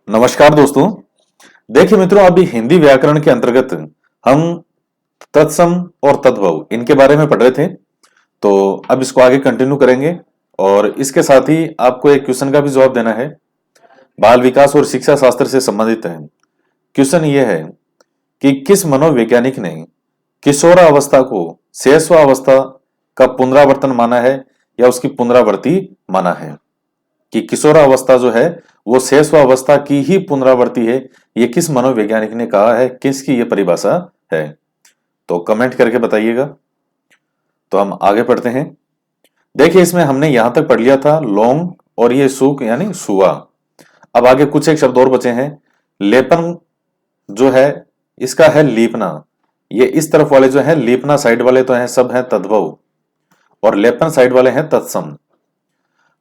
नमस्कार दोस्तों। देखिए मित्रों, अभी हिंदी व्याकरण के अंतर्गत हम तत्सम और तद्भव इनके बारे में पढ़ रहे थे। तो अब इसको आगे कंटिन्यू करेंगे और इसके साथ ही आपको एक क्वेश्चन का भी जवाब देना है। बाल विकास और शिक्षा शास्त्र से संबंधित है। क्वेश्चन ये है कि किस मनोवैज्ञानिक ने किशोरावस्था को शैशवावस्था का पुनरावर्तन माना है या उसकी पुनरावृत्ति माना है। कि किशोरावस्था जो है वो शैशवावस्था की ही पुनरावृत्ति है, ये किस मनोवैज्ञानिक ने कहा है, किसकी ये परिभाषा है। तो कमेंट करके बताइएगा। तो हम आगे पढ़ते हैं। देखिए, इसमें हमने यहां तक पढ़ लिया था लोंग और ये सूक यानी सुआ। अब आगे कुछ एक शब्द और बचे हैं। लेपन जो है इसका है लीपना। ये इस तरफ वाले जो है लीपना साइड वाले तो हैं, सब हैं तद्भव, और लेपन साइड वाले हैं तत्सम।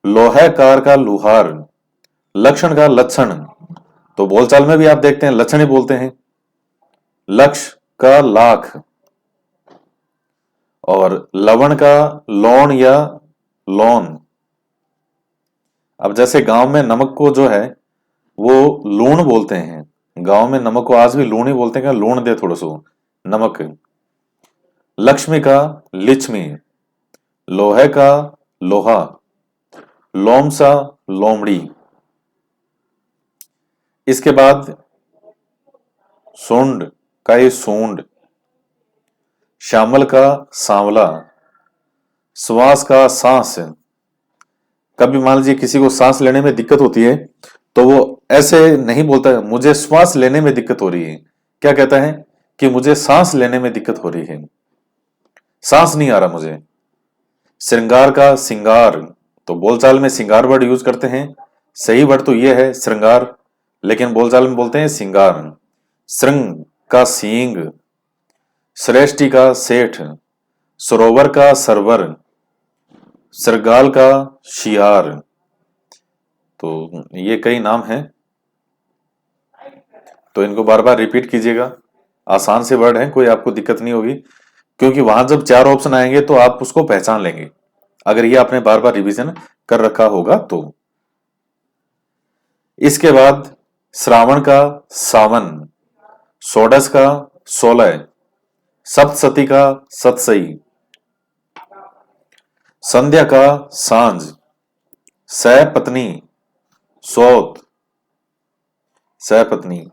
लोहैकार का लुहार, लक्षण का लक्षण, तो बोलचाल में भी आप देखते हैं लक्षण ही बोलते हैं। लक्ष का लाख, और लवण का लोण या लोन। अब जैसे गांव में नमक को जो है वो लूण बोलते हैं। गांव में नमक को आज भी लूण ही बोलते हैं, लूण दे थोड़ा सो नमक। लक्ष्मी का लिच्छमी, लोहे का लोहा, लोमसा लोमड़ी। इसके बाद सूंड का ये सूंड, श्यामल का सांवला, श्वास का सांस। कभी मान लीजिए किसी को सांस लेने में दिक्कत होती है तो वो ऐसे नहीं बोलता है मुझे श्वास लेने में दिक्कत हो रही है। क्या कहता है कि मुझे सांस लेने में दिक्कत हो रही है, सांस नहीं आ रहा मुझे। श्रृंगार का सिंगार, तो बोलचाल में सिंगार वर्ड यूज करते हैं। सही वर्ड तो ये है श्रृंगार, लेकिन बोलचाल में बोलते हैं सिंगार। श्रृंग का सींग, श्रेष्ठी का सेठ, सरोवर का सरवर, सरगाल का शियार। तो ये कई नाम हैं, तो इनको बार बार रिपीट कीजिएगा। आसान से वर्ड हैं, कोई आपको दिक्कत नहीं होगी, क्योंकि वहां जब 4 ऑप्शन आएंगे तो आप उसको पहचान लेंगे अगर ये आपने बार बार रिवीजन कर रखा होगा तो। इसके बाद श्रावण का सावन, षोडश का 16, सप्तसती का सतसई, संध्या का सांझ, सपत्नी सौत, सपत्नी,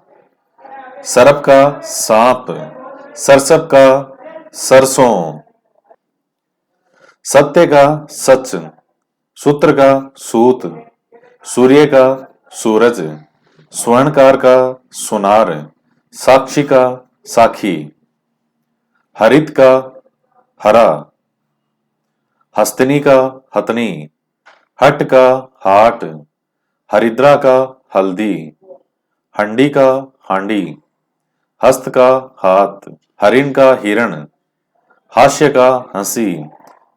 सरप का सांप, सरसप का सरसों, सत्य का सच, सूत्र का सूत, सूर्य का सूरज, स्वर्णकार का सुनार, साक्षी का साखी, हरित का हरा, हस्तनी का हथनी, हट का हाट, हरिद्रा का हल्दी, हंडी का हांडी, हस्त का हाथ, हरिण का हिरण, हास्य का हंसी,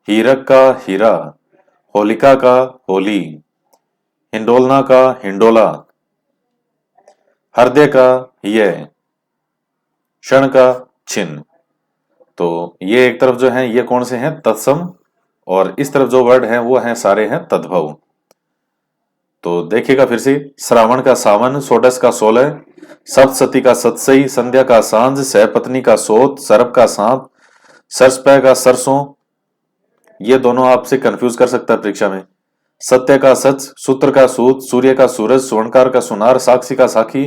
हीरक का हीरा, होलिका का होली, हिंडोलना का हिंडोला, हृदय का ये, क्षण का छिन्न। तो ये एक तरफ जो है ये कौन से हैं, तत्सम, और इस तरफ जो वर्ड हैं वो हैं सारे हैं तद्भव। तो देखिएगा फिर से। श्रावण का सावन, षोडश का 16, सप्तसती का सतसई, संध्या का सांझ, सहपत्नी का सोत, सरप का सांप, सरसपय का सरसों। ये दोनों आपसे कंफ्यूज कर सकता है परीक्षा में। सत्य का सच, सूत्र का सूत, सूर्य का सूरज, स्वर्णकार का सुनार, साक्षी का साखी,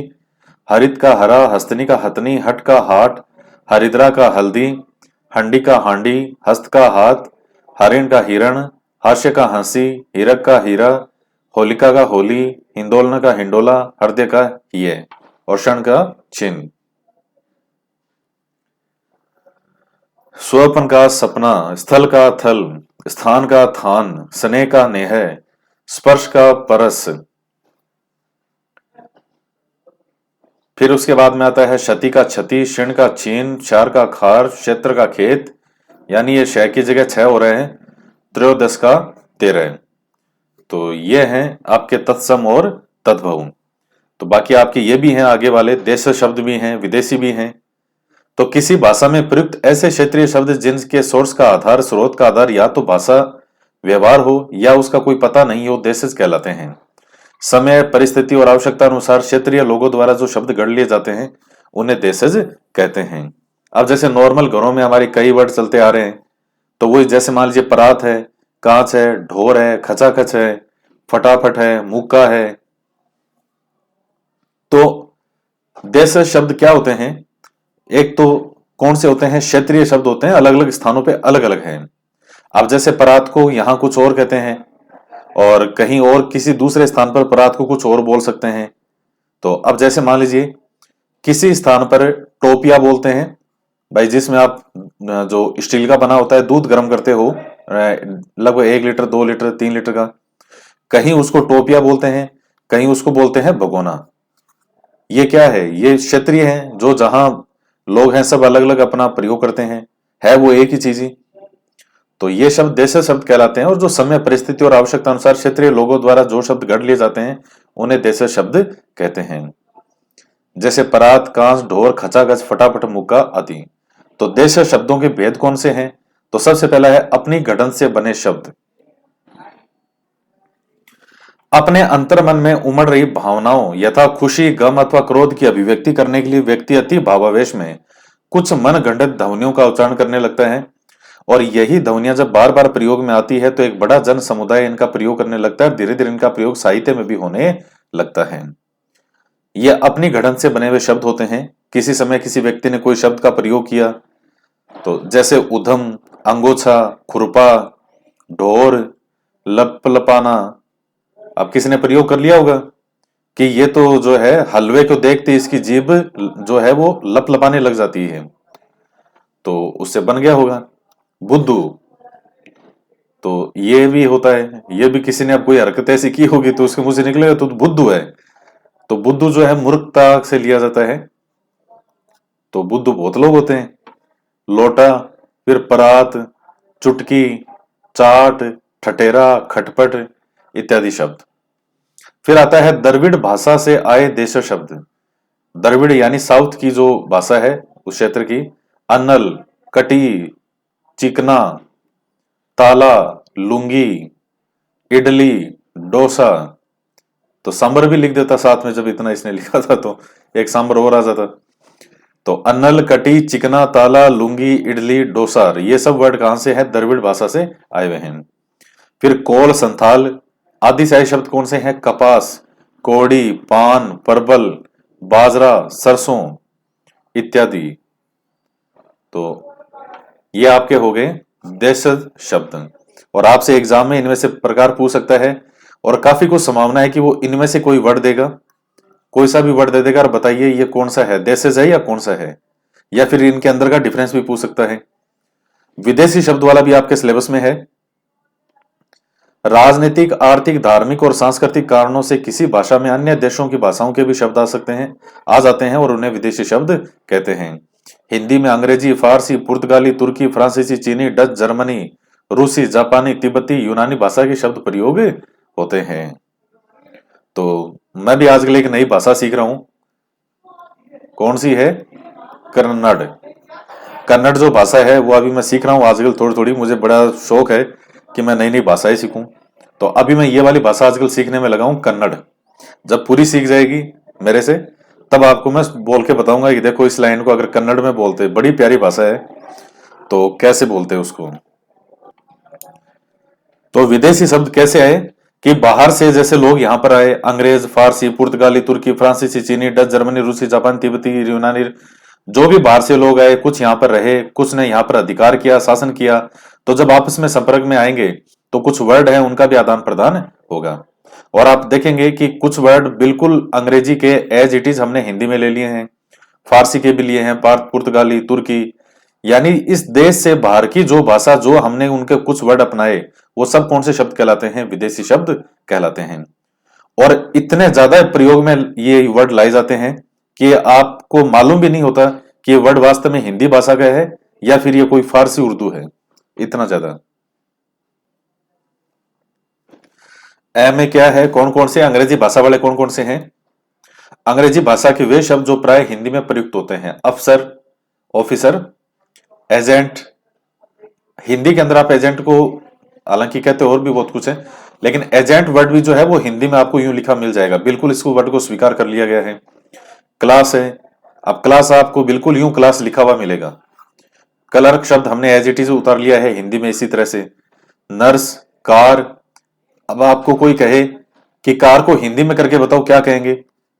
हरित का हरा, हस्तनी का हथनी, हट का हाट, हरिद्रा का हल्दी, हंडी का हांडी, हस्त का हाथ, हरिण का हिरण, हास्य का हंसी, हीरक का हीरा, होलिका का होली, हिंदोलन का हिंडोला, हृदय का ये, और क्षण का छिन्न। स्वप्न का सपना, स्थल का थल, स्थान का थान, स्नेह का नेह, स्पर्श का परस। फिर उसके बाद में आता है क्षति का क्षति, क्षीण का छीन, क्षार का खार, क्षेत्र का खेत, यानी ये क्षय की जगह 6 हो रहे हैं, त्रयोदश का 13। तो ये हैं आपके तत्सम और तद्भव। तो बाकी आपके ये भी हैं आगे वाले, देश शब्द भी हैं, विदेशी भी हैं। तो किसी भाषा में प्रयुक्त ऐसे क्षेत्रीय शब्द जिनके सोर्स का आधार, स्रोत का आधार या तो भाषा व्यवहार हो या उसका कोई पता नहीं हो, देशज कहलाते हैं। समय, परिस्थिति और आवश्यकता अनुसार क्षेत्रीय लोगों द्वारा जो शब्द गढ़ लिए जाते हैं उन्हें देशज कहते हैं। अब जैसे नॉर्मल घरों में हमारे कई वर्ड चलते आ रहे हैं, तो वही जैसे मान लीजिए परात है, कांच है, ढोर है, खचाखच है, फटाफट है, मुक्का है। तो देशज शब्द क्या होते हैं? एक तो कौन से होते हैं? क्षेत्रीय शब्द होते हैं, अलग अलग स्थानों पे अलग अलग हैं। अब जैसे परात को यहां कुछ और कहते हैं और कहीं और किसी दूसरे स्थान पर परात को कुछ और बोल सकते हैं। तो अब जैसे मान लीजिए किसी स्थान पर टोपिया बोलते हैं भाई, जिसमें आप जो स्टील का बना होता है दूध गर्म करते हो, लगभग 1 लीटर 2 लीटर 3 लीटर का, कहीं उसको टोपिया बोलते हैं, कहीं उसको बोलते हैं भगोना। ये क्या है? ये क्षेत्रीय है, जो जहां लोग हैं सब अलग अलग अपना प्रयोग करते हैं, है वो एक ही चीज ही। तो ये शब्द देशज शब्द कहलाते हैं, और जो समय, परिस्थिति और आवश्यकता अनुसार क्षेत्रीय लोगों द्वारा जो शब्द गढ़ लिए जाते हैं उन्हें देशज शब्द कहते हैं। जैसे परात, कांच, ढोर, खचाखच, फटाफट, मुक्का आदि। तो देशज शब्दों के भेद कौन से हैं? तो सबसे पहला है अपनी गढ़न से बने शब्द। अपने अंतर्मन में उमड़ रही भावनाओं यथा खुशी, गम अथवा क्रोध की अभिव्यक्ति करने के लिए व्यक्ति अति भावावेश में कुछ मनगढ़ंत ध्वनियों का उच्चारण करने लगता है, और यही ध्वनियां जब बार बार प्रयोग में आती है तो एक बड़ा जन समुदाय इनका प्रयोग करने लगता है। धीरे धीरे इनका प्रयोग साहित्य में भी होने लगता है। ये अपनी गढ़न से बने हुए शब्द होते हैं। किसी समय किसी व्यक्ति ने कोई शब्द का प्रयोग किया, तो जैसे उधम, अंगोछा, खुरपा, ढोर, लपलपाना। अब किसी ने प्रयोग कर लिया होगा कि ये तो जो है हलवे को देखते इसकी जीभ जो है वो लपलपाने लग जाती है, तो उससे बन गया होगा बुद्धू। तो ये भी होता है, ये भी किसी ने अब कोई हरकत ऐसी की होगी तो उसके मुंह से निकलेगा तो बुद्धू है। तो बुद्धू जो है मूर्खता से लिया जाता है। तो बुद्धू बहुत लोग होते हैं। लोटा, फिर परात, चुटकी, चाट, ठटेरा, खटपट इत्यादि शब्द। फिर आता है द्रविड़ भाषा से आए देश शब्द। द्रविड़ यानी साउथ की जो भाषा है उस क्षेत्र की। अनल, कटी, चिकना, ताला, लुंगी, इडली, डोसा। तो सांबर भी लिख देता साथ में, जब इतना इसने लिखा था तो एक सांबर और आ जाता। तो अनल, कटी, चिकना, ताला, लुंगी, इडली, डोसा, ये सब वर्ड कहां से है? द्रविड़ भाषा से आए हुए हैं। फिर कोल, संथाल आदि से आए शब्द कौन से हैं? कपास, कोड़ी, पान, परबल, बाजरा, सरसों इत्यादि। तो ये आपके हो गए देशज शब्द। और आपसे एग्जाम में इनमें से प्रकार पूछ सकता है, और काफी कुछ संभावना है कि वो इनमें से कोई वर्ड देगा, कोई सा भी वर्ड दे देगा और बताइए ये कौन सा है, देशज है या कौन सा है, या फिर इनके अंदर का डिफरेंस भी पूछ सकता है। विदेशी शब्द वाला भी आपके सिलेबस में है। राजनीतिक, आर्थिक, धार्मिक और सांस्कृतिक कारणों से किसी भाषा में अन्य देशों की भाषाओं के भी शब्द आ जाते हैं और उन्हें विदेशी शब्द कहते हैं। हिंदी में अंग्रेजी, फारसी, पुर्तगाली, तुर्की, फ्रांसीसी, चीनी, डच, जर्मनी, रूसी, जापानी, तिब्बती, यूनानी भाषा के शब्द प्रयोग होते हैं। तो मैं भी आजकल एक नई भाषा सीख रहा हूं। कौन सी है? कन्नड़। कन्नड़ जो भाषा है वो अभी मैं सीख रहा हूँ आजकल थोड़ी थोड़ी। मुझे बड़ा शौक है कि मैं नई नई भाषाएं सीखूं। तो अभी मैं ये वाली भाषा आजकल सीखने में लगा हूं, कन्नड़। जब पूरी सीख जाएगी मेरे से, तब आपको मैं बोल के बताऊंगा कि देखो इस लाइन को अगर कन्नड़ में बोलते, बड़ी प्यारी भाषा है, तो कैसे बोलते हैं उसको। तो विदेशी शब्द कैसे आए? कि बाहर से जैसे लोग यहाँ पर आए, अंग्रेज, फारसी, पुर्तगाली, तुर्की, फ्रांसीसी, चीनी, डच, जर्मनी, रूसी, जापान, तिब्बती, यूनानी, जो भी बाहर से लोग आए, कुछ यहाँ पर रहे, कुछ ने यहाँ पर अधिकार किया, शासन किया। तो जब आपस में संपर्क में आएंगे तो कुछ वर्ड है उनका भी आदान प्रदान होगा। और आप देखेंगे कि कुछ वर्ड बिल्कुल अंग्रेजी के एज इट इज हमने हिंदी में ले लिए हैं, फारसी के भी लिए हैं, पुर्तगाली, तुर्की, यानी इस देश से बाहर की जो भाषा, जो हमने उनके कुछ वर्ड अपनाए, वो सब कौन से शब्द कहलाते हैं? विदेशी शब्द कहलाते हैं। और इतने ज्यादा प्रयोग में ये वर्ड लाए जाते हैं कि आपको मालूम भी नहीं होता कि ये वर्ड वास्तव में हिंदी भाषा का है या फिर ये कोई फारसी उर्दू है, इतना ज्यादा। ए में क्या है? कौन कौन से अंग्रेजी भाषा वाले कौन कौन से हैं? अंग्रेजी भाषा के वे शब्द जो प्राय हिंदी में प्रयुक्त होते हैं। अफसर, ऑफिसर, एजेंट। हिंदी के अंदर आप एजेंट को हालांकि कहते और भी बहुत कुछ है, लेकिन एजेंट वर्ड भी जो है वो हिंदी में आपको यूं लिखा मिल जाएगा, बिल्कुल इसको वर्ड को स्वीकार कर लिया गया है। क्लास है, अब क्लास आपको बिल्कुल यूं क्लास लिखा हुआ मिलेगा। क्लर्क शब्द हमने एज इट इज उतार लिया है हिंदी में इसी तरह से। नर्स, कार, अब आपको कोई कहे कि कार को हिंदी में करके बताओ, क्या कहेंगे?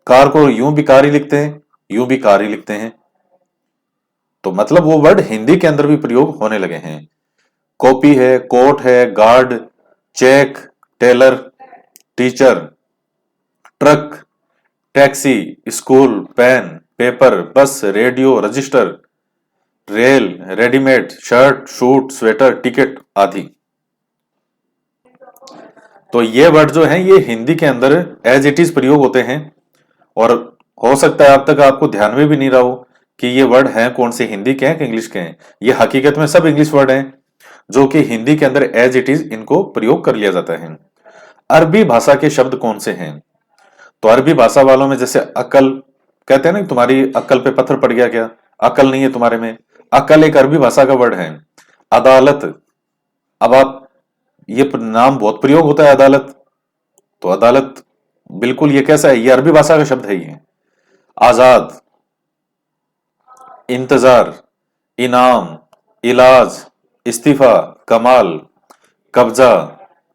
कार को यूं भी कार ही लिखते हैं, यूं भी कार ही लिखते हैं। तो मतलब वो वर्ड हिंदी के अंदर भी प्रयोग होने लगे हैं। कॉपी है, कोट है, guard, cheque, tailor, teacher, truck, taxi, school, pen, paper, bus, radio, register, rail, readymade, shirt, suit, sweater, ticket आदि। तो ये वर्ड जो है ये हिंदी के अंदर एज इट इज प्रयोग होते हैं। और हो सकता है अब तक आपको ध्यान में भी नहीं रहा हो कि ये वर्ड हैं कौन से, हिंदी के हैं कि इंग्लिश के हैं। ये हकीकत में सब इंग्लिश वर्ड हैं जो कि हिंदी के अंदर एज इट इज इनको प्रयोग कर लिया जाता है। अरबी भाषा के शब्द कौन से हैं? तो अरबी भाषा वालों में जैसे अकल, कहते हैं ना तुम्हारी अक्ल पे पत्थर पड़ गया क्या, अकल नहीं है तुम्हारे में, अकल एक अरबी भाषा का वर्ड है। अदालत, अब आप ये नाम बहुत प्रयोग होता है अदालत, तो अदालत बिल्कुल ये कैसा है, ये अरबी भाषा का शब्द है ये। आजाद, इंतजार, इनाम, इलाज, इस्तीफा, कमाल, कब्जा,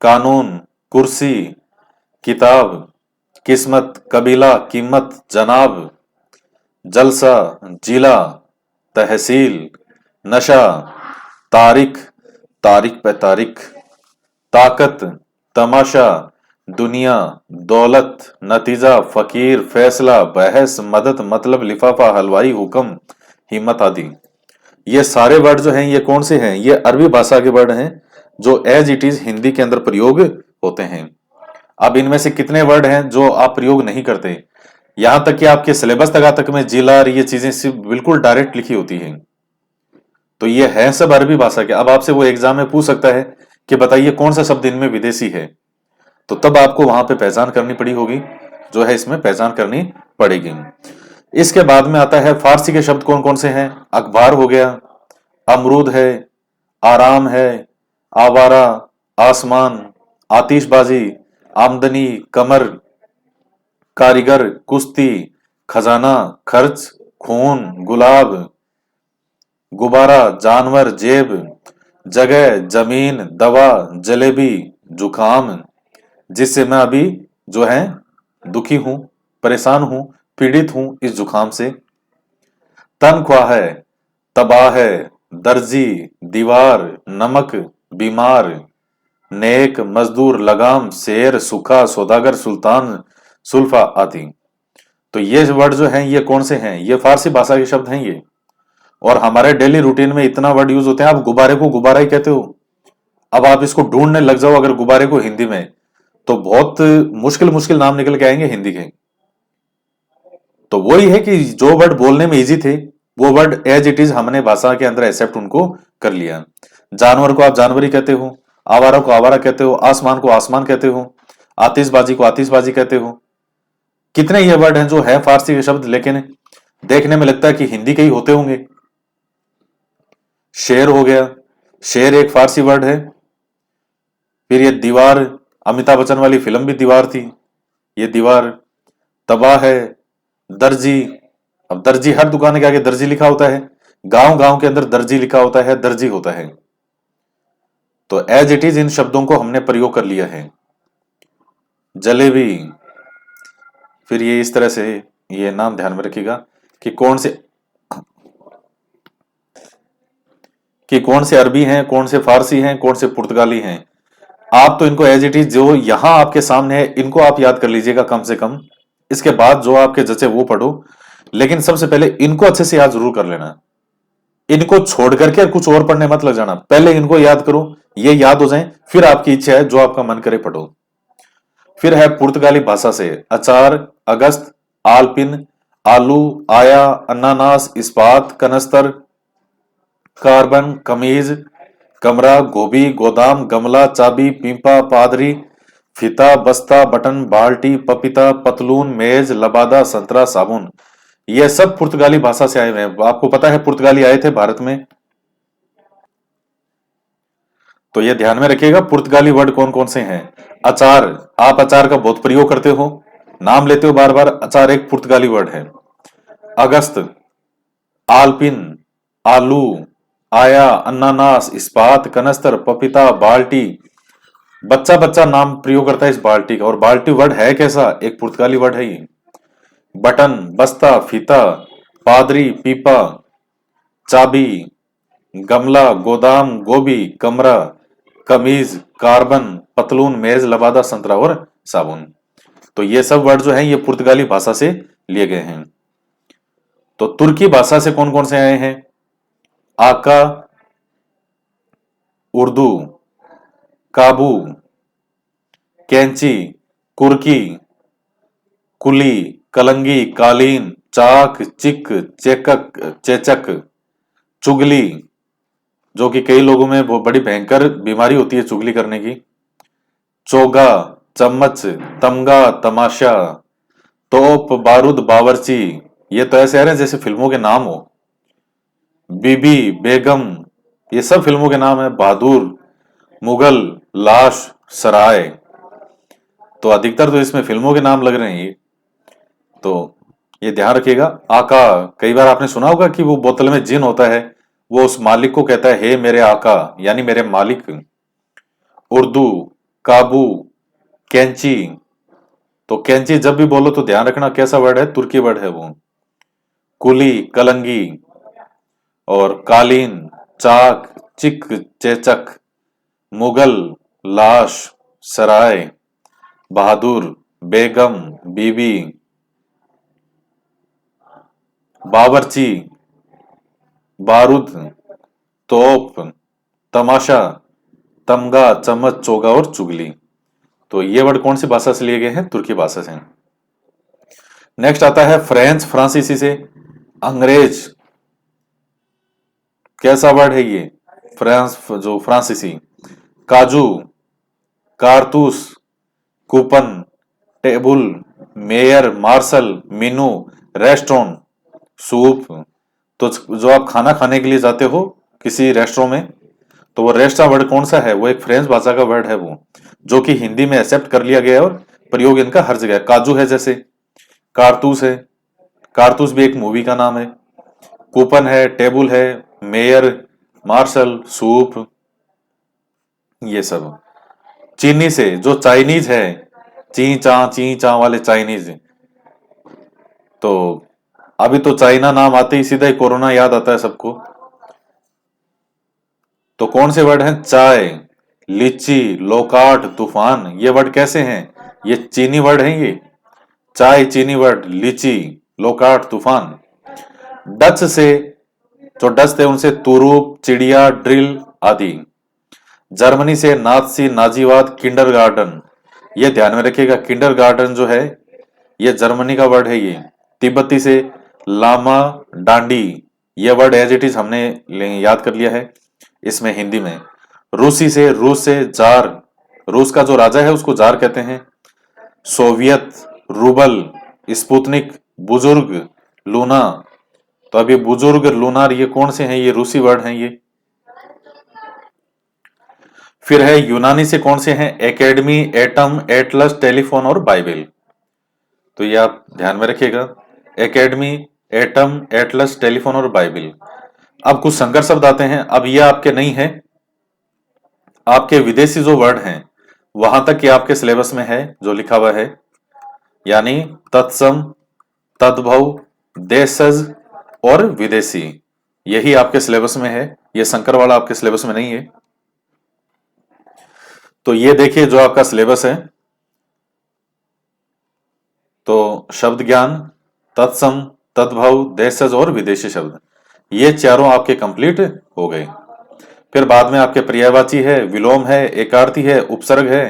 कानून, कुर्सी, किताब, किस्मत, कबीला, कीमत, जनाब, जलसा, जिला, तहसील, नशा, तारीख, तारीख पे तारीख, ताकत, तमाशा, दुनिया, दौलत, नतीजा, फकीर, फैसला, बहस, मदद, मतलब, लिफाफा, हलवाई, हुक्म, हिम्मत आदि। ये सारे वर्ड जो हैं ये कौन से हैं? ये अरबी भाषा के वर्ड हैं जो एज इट इज हिंदी के अंदर प्रयोग होते हैं। अब इनमें से कितने वर्ड हैं जो आप प्रयोग नहीं करते? यहां तक कि आपके सिलेबस तक तक में जिला और ये चीजें सिर्फ बिल्कुल डायरेक्ट लिखी होती हैं। तो ये है सब अरबी भाषा के। अब आपसे वो एग्जाम में पूछ सकता है कि बताइए कौन सा शब्द इनमें विदेशी है, तो तब आपको वहां पे पहचान करनी पड़ी होगी, जो है इसमें पहचान करनी पड़ेगी। इसके बाद में आता है फारसी के शब्द कौन कौन से हैं? अखबार हो गया, अमरूद है, आराम है, आवारा, आसमान, आतिशबाजी, आमदनी, कमर, कारीगर, कुश्ती, खजाना, खर्च, खून, गुलाब, गुब्बारा, जानवर, जेब, जगह, जमीन, दवा, जलेबी, जुखाम, जिससे मैं अभी जो है दुखी हूं, परेशान हूं, पीड़ित हूं इस जुखाम से। तनख्वाह है, तबाह है, दर्जी, दीवार, नमक, बीमार, नेक, मजदूर, लगाम, शेर, सुखा, सौदागर, सुल्तान, सुल्फा आदि। तो ये वर्ड जो हैं ये कौन से हैं? ये फारसी भाषा के शब्द हैं ये। और हमारे डेली रूटीन में इतना वर्ड यूज होते हैं, आप गुब्बारे को गुब्बारा ही कहते हो। अब आप इसको ढूंढने लग जाओ अगर गुब्बारे को हिंदी में, तो बहुत मुश्किल मुश्किल नाम निकल के आएंगे हिंदी के। तो वही है कि जो वर्ड बोलने में इजी थे वो वर्ड एज इट इज हमने भाषा के अंदर एक्सेप्ट उनको कर लिया। जानवर को आप जानवर ही कहते हो, आवारा को आवारा कहते हो, आसमान को आसमान कहते हो, आतिशबाजी को आतिशबाजी कहते हो। कितने ये वर्ड हैं जो है फारसी के शब्द, लेकिन देखने में लगता है कि हिंदी के ही होते होंगे। शेर हो गया, शेर एक फारसी वर्ड है। फिर ये दीवार, अमिताभ बच्चन वाली फिल्म भी दीवार थी, ये दीवार। तबाह है, दर्जी, अब दर्जी हर दुकान के आगे दर्जी लिखा होता है, गांव गांव के अंदर दर्जी लिखा होता है, दर्जी होता है। तो एज इट इज इन शब्दों को हमने प्रयोग कर लिया है। जलेबी, फिर ये इस तरह से, ये नाम ध्यान में रखिएगा कि कौन से अरबी हैं, कौन से फारसी हैं, कौन से पुर्तगाली हैं। आप तो इनको एज इट इज जो यहां आपके सामने है इनको आप याद कर लीजिएगा कम से कम। इसके बाद जो आपके जचे वो पढ़ो, लेकिन सबसे पहले इनको अच्छे से याद जरूर कर लेना। इनको छोड़ करके कुछ और पढ़ने मत लग जाना, पहले इनको याद करो, ये याद हो जाएं, फिर आपकी इच्छा है जो आपका मन करे पढ़ो। फिर है पुर्तगाली भाषा से अचार, अगस्त, आलपिन, आलू, आया, अनानास, इस्पात, कनस्तर, कार्बन, कमीज, कमरा, गोभी, गोदाम, गमला, चाबी, पीपा, पादरी, फीता, बस्ता, बटन, बाल्टी, पपीता, पतलून, मेज, लबादा, संतरा, साबुन। ये सब पुर्तगाली भाषा से आए हुए हैं। आपको पता है पुर्तगाली आए थे भारत में। तो ये ध्यान में रखिएगा पुर्तगाली वर्ड कौन कौन से हैं। अचार, आप अचार का बहुत प्रयोग करते हो, नाम लेते हो बार बार, अचार एक पुर्तगाली वर्ड है। अगस्त, आलपिन, आलू, आया, अनानास, इस्पात, कनस्तर, पपीता, बाल्टी। बच्चा बच्चा नाम प्रयोग करता है इस बाल्टी का, और बाल्टी वर्ड है कैसा, एक पुर्तगाली वर्ड है ये। बटन, बस्ता, फीता, पादरी, पीपा, चाबी, गमला, गोदाम, गोभी, कमरा, कमीज, कार्बन, पतलून, मेज, लबादा, संतरा और साबुन। तो ये सब वर्ड जो हैं ये पुर्तगाली भाषा से लिए गए हैं। तो तुर्की भाषा से कौन कौन से आए हैं? आका, उर्दू, काबू, कैंची, कुर्की, कुली, कलंगी, कालीन, चाक, चिक, चेकक, चेचक, चुगली, जो कि कई लोगों में वो बड़ी भयंकर बीमारी होती है चुगली करने की। चोगा, चम्मच, तमगा, तमाशा, तोप, बारूद, बावर्ची। ये तो ऐसे आ रहे हैं जैसे फिल्मों के नाम हो। बीबी, बेगम, ये सब फिल्मों के नाम है। बहादुर, मुगल, लाश, सराय। तो अधिकतर तो इसमें फिल्मों के नाम लग रहे हैं ये। तो ये ध्यान रखिएगा। आका, कई बार आपने सुना होगा कि वो बोतल में जिन होता है, वो उस मालिक को कहता है हे मेरे आका, यानी मेरे मालिक। उर्दू, काबू, कैंची। तो कैंची जब भी बोलो तो ध्यान रखना कैसा वर्ड है, तुर्की वर्ड है वो। कुली, कलंगी, और कालीन, चाक, चिक, चेचक, मुगल, लाश, सराय, बहादुर, बेगम, बीबी, बावर्ची, बारूद, तोप, तमाशा, तमगा, चम्मच, चोगा और चुगली। तो ये वर्ड कौन सी भाषा से लिए गए हैं? तुर्की भाषा से। नेक्स्ट आता है फ्रेंच, फ्रांसीसी से। अंग्रेज, कैसा वर्ड है ये? फ्रांस, जो फ्रांसीसी। काजू, कारतूस, coupon, table, mayor, marshal, menu, restaurant, soup. तो जो आप खाना खाने के लिए जाते हो किसी रेस्टोरेंट में, तो वो रेस्टा वर्ड कौन सा है? वो एक फ्रेंच भाषा का वर्ड है वो, जो कि हिंदी में एक्सेप्ट कर लिया गया है और प्रयोग इनका हर जगह है। काजू है जैसे, कारतूस है, कारतूस भी एक मूवी का नाम है, कूपन है, टेबल है, मेयर, मार्शल, सूप, ये सब। चीनी से जो चाइनीज है, ची चा वाले चाइनीज। तो अभी तो चाइना नाम आते ही सीधा ही कोरोना याद आता है सबको। तो कौन से वर्ड हैं? चाय, लीची, लोकाट, तूफान। ये वर्ड कैसे हैं? ये चीनी वर्ड हैं ये। चाय चीनी वर्ड, लीची, लोकाट, तूफान। डच से, जो डच थे उनसे तुरूप, चिड़िया, ड्रिल आदि। जर्मनी से नाथसी, नाजीवाद, किंडरगार्टन। ये ध्यान में रखिएगा, किंडरगार्टन जो है ये जर्मनी का वर्ड है ये। तिब्बती से लामा, डांडी। ये वर्ड एज इट इज हमने याद कर लिया है इसमें हिंदी में। रूसी से, रूस से जार, रूस का जो राजा है उसको जार कहते हैं। सोवियत, रूबल, स्पुतनिक, बुजुर्ग, लूना। तो अब ये बुजुर्ग, लूनार, ये कौन से हैं? ये रूसी वर्ड हैं ये। फिर है यूनानी से कौन से हैं? एकेडमी, एटम, एटलस, टेलीफोन और बाइबल। तो ये आप ध्यान में रखिएगा, एकेडमी, एटम, एटलस, टेलीफोन और बाइबल। अब कुछ संकर शब्द आते हैं, अब ये आपके नहीं है, आपके विदेशी जो वर्ड हैं वहां तक ये आपके सिलेबस में है जो लिखा हुआ है, यानी तत्सम, तद्भव, देशज और विदेशी। यही आपके सिलेबस में है, ये संकर वाला आपके सिलेबस में नहीं है। तो ये देखिए जो आपका सिलेबस है, तो शब्द ज्ञान, तत्सम, तद्भव, देशज और विदेशी शब्द, ये चारों आपके कंप्लीट हो गए। फिर बाद में आपके पर्यायवाची है, विलोम है, एकार्थी है, उपसर्ग है,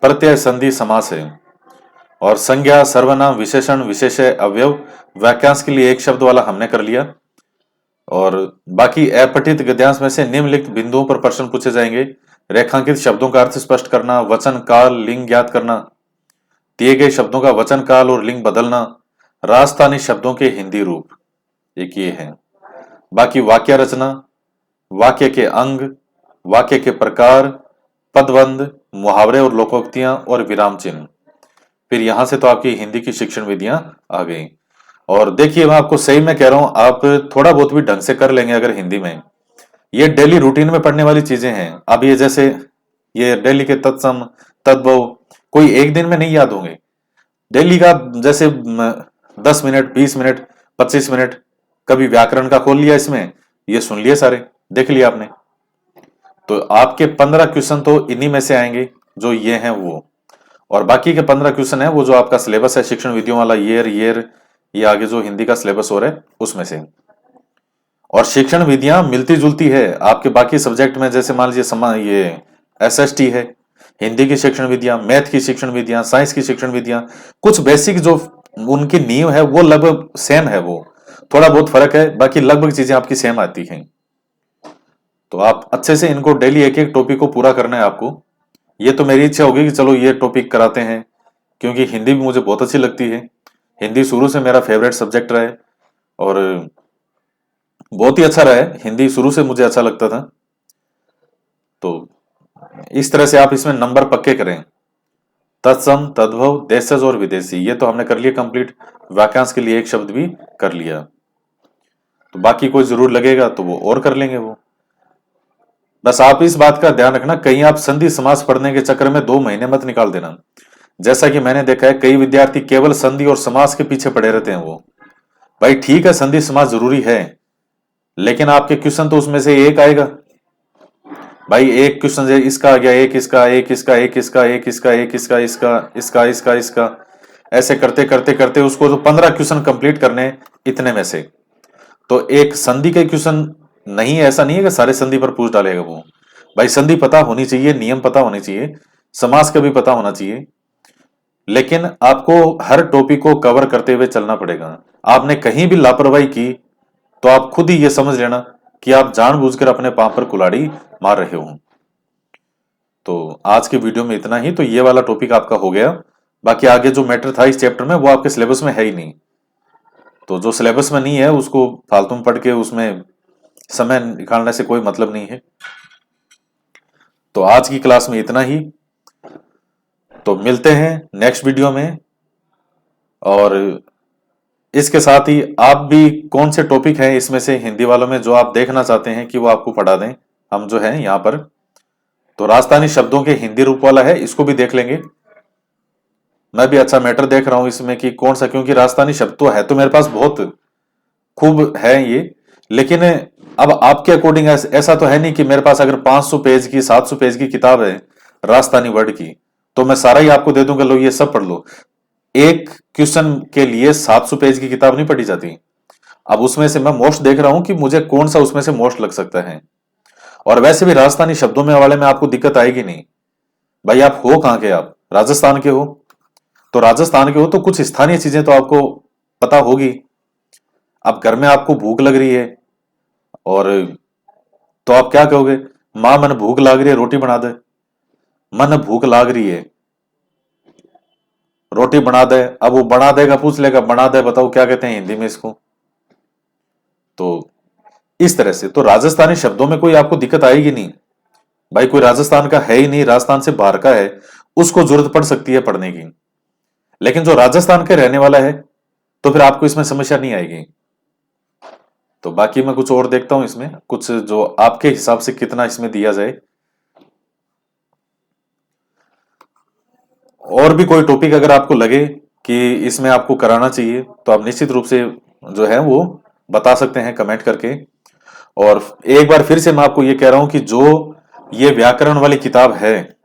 प्रत्यय, संधि, समास है, और संज्ञा, सर्वनाम, विशेषण, विशेषण, अवयव, वाक्यांश के लिए एक शब्द वाला हमने कर लिया। और बाकी अपठित गद्यांश में से निम्नलिखित बिंदुओं पर प्रश्न पूछे जाएंगे। रेखांकित शब्दों का अर्थ स्पष्ट करना, वचन काल लिंग ज्ञात करना, दिए गए शब्दों का वचन काल और लिंग बदलना, राजस्थानी शब्दों के हिंदी रूप, एक ये है। बाकी वाक्य रचना, वाक्य के अंग, वाक्य के प्रकार, पदबंध, मुहावरे और लोकोक्तियां और विराम चिन्ह। फिर यहां से तो आपकी हिंदी की शिक्षण विधियां आ गई। और देखिए मैं आपको सही में कह रहा हूं, आप थोड़ा बहुत भी ढंग से कर लेंगे अगर हिंदी में, ये डेली रूटीन में पढ़ने वाली चीजें हैं। अब ये जैसे ये डेली के तत्सम, तद्भव कोई एक दिन में नहीं याद होंगे। डेली का जैसे 10 मिनट, 20 मिनट, 25 मिनट, कभी व्याकरण का खोल लिया इसमें, ये सुन लिए सारे, देख लिया आपने, तो आपके 15 क्वेश्चन तो इन्हीं में से आएंगे जो ये हैं वो। और बाकी के 15 क्वेश्चन है वो जो आपका सिलेबस है शिक्षण विधियों वाला, ईयर ये आगे जो हिंदी का सिलेबस हो रहा है उसमें से। और शिक्षण विधियां मिलती जुलती है आपके बाकी सब्जेक्ट में, जैसे मान लीजिए ये एसएसटी है, हिंदी की शिक्षण विधियां, मैथ की शिक्षण विधियां, साइंस की शिक्षण विधियां, कुछ बेसिक जो उनकी नींव है वो लगभग सेम है, वो थोड़ा बहुत फर्क है, बाकी लगभग चीजें आपकी सेम आती हैं। तो आप अच्छे से इनको डेली एक एक टॉपिक को पूरा करना है आपको। ये तो मेरी इच्छा होगी कि चलो ये टॉपिक कराते हैं, क्योंकि हिंदी भी मुझे बहुत अच्छी लगती है। हिंदी शुरू से मेरा फेवरेट सब्जेक्ट रहा है और बहुत ही अच्छा रहा है, हिंदी शुरू से मुझे अच्छा लगता था। तो इस तरह से आप इसमें नंबर पक्के करें। तत्सम, तद्भव, देशज और विदेशी, ये तो हमने कर लिया कंप्लीट। वाक्यांश के लिए एक शब्द भी कर लिया, तो बाकी कोई जरूर लगेगा तो वो और कर लेंगे वो। बस आप इस बात का ध्यान रखना, कहीं आप संधि समास पढ़ने के चक्कर में 2 महीने मत निकाल देना। जैसा कि मैंने देखा है कई विद्यार्थी केवल संधि और समास के पीछे पड़े रहते हैं। वो भाई ठीक है, संधि समास जरूरी है, लेकिन आपके क्वेश्चन तो उसमें से एक आएगा। भाई एक क्वेश्चन से इसका आ गया, एक इसका, एक इसका, एक इसका, एक इसका, एक इसका, इसका, इसका, इसका, इसका, ऐसे करते करते करते उसको तो 15 क्वेश्चन कंप्लीट करने इतने में से। तो एक संधि के क्वेश्चन नहीं है, ऐसा नहीं है कि सारे संधि पर पूछ डालेगा वो। भाई संधि पता होनी चाहिए, नियम पता होने चाहिए, समास का भी पता होना चाहिए, लेकिन आपको हर टॉपिक को कवर करते हुए चलना पड़ेगा। आपने कहीं भी लापरवाही की तो आप खुद ही ये समझ लेना कि आप जानबूझकर अपने पांव पर कुल्हाड़ी मार रहे हो। तो आज के वीडियो में इतना ही, तो ये वाला टॉपिक आपका हो गया। बाकी आगे जो मैटर था इस चैप्टर में वो आपके सिलेबस में है ही नहीं, तो जो सिलेबस में नहीं है उसको फालतू में पढ़ के उसमें समय निकालने से कोई मतलब नहीं है। तो आज की क्लास में इतना ही, तो मिलते हैं नेक्स्ट वीडियो में। और इसके साथ ही आप भी कौन से टॉपिक हैं इसमें से हिंदी वालों में जो आप देखना चाहते हैं कि वो आपको पढ़ा दें, हम जो है यहाँ पर, तो राजस्थानी शब्दों के हिंदी रूप वाला है, इसको भी देख लेंगे। मैं भी अच्छा मैटर देख रहा हूं इसमें कि कौन सा, क्योंकि राजस्थानी शब्द तो है तो मेरे पास बहुत खूब है ये, लेकिन अब आपके अकॉर्डिंग ऐसा तो है नहीं कि मेरे पास अगर 500 पेज की, 700 पेज की किताब है राजस्थानी वर्ड की, तो मैं सारा ही आपको दे दूंगा, लो ये सब पढ़ लो। एक क्वेश्चन के लिए 700 पेज की किताब नहीं पढ़ी जाती। अब उसमें से मैं मोस्ट देख रहा हूं कि मुझे कौन सा उसमें से मोस्ट लग सकता है। और वैसे भी राजस्थानी शब्दों में वाले में आपको दिक्कत आएगी नहीं। भाई आप हो कहां के, आप राजस्थान के हो, तो राजस्थान के हो तो कुछ स्थानीय चीजें तो आपको पता होगी। अब घर में आपको भूख लग रही है और तो आप क्या कहोगे, मां मन भूख लाग रही है रोटी बना दे। मन भूख लाग रही है रोटी बना दे, अब वो बना देगा, पूछ लेगा बना दे बताओ क्या कहते हैं हिंदी में इसको। तो इस तरह से तो राजस्थानी शब्दों में कोई आपको दिक्कत आएगी नहीं। भाई कोई राजस्थान का है ही नहीं, राजस्थान से बाहर का है, उसको जरूरत पड़ सकती है पढ़ने की, लेकिन जो राजस्थान के रहने वाला है तो फिर आपको इसमें समस्या नहीं आएगी। तो बाकी मैं कुछ और देखता हूं इसमें, कुछ जो आपके हिसाब से कितना इसमें दिया जाए। और भी कोई टॉपिक अगर आपको लगे कि इसमें आपको कराना चाहिए तो आप निश्चित रूप से जो है वो बता सकते हैं कमेंट करके। और एक बार फिर से मैं आपको ये कह रहा हूं कि जो ये व्याकरण वाली किताब है,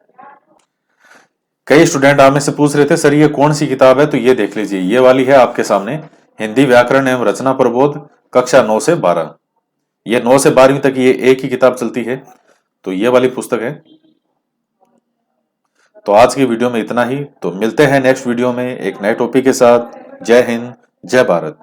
कई स्टूडेंट हमें से पूछ रहे थे सर ये कौन सी किताब है, तो ये देख लीजिए, ये वाली है आपके सामने, हिंदी व्याकरण एवं रचना प्रबोध, कक्षा 9 से 12। ये 9 से 12वीं तक ये एक ही किताब चलती है, तो ये वाली पुस्तक है। तो आज की वीडियो में इतना ही, तो मिलते हैं नेक्स्ट वीडियो में एक नए टॉपिक के साथ। जय हिंद, जय भारत।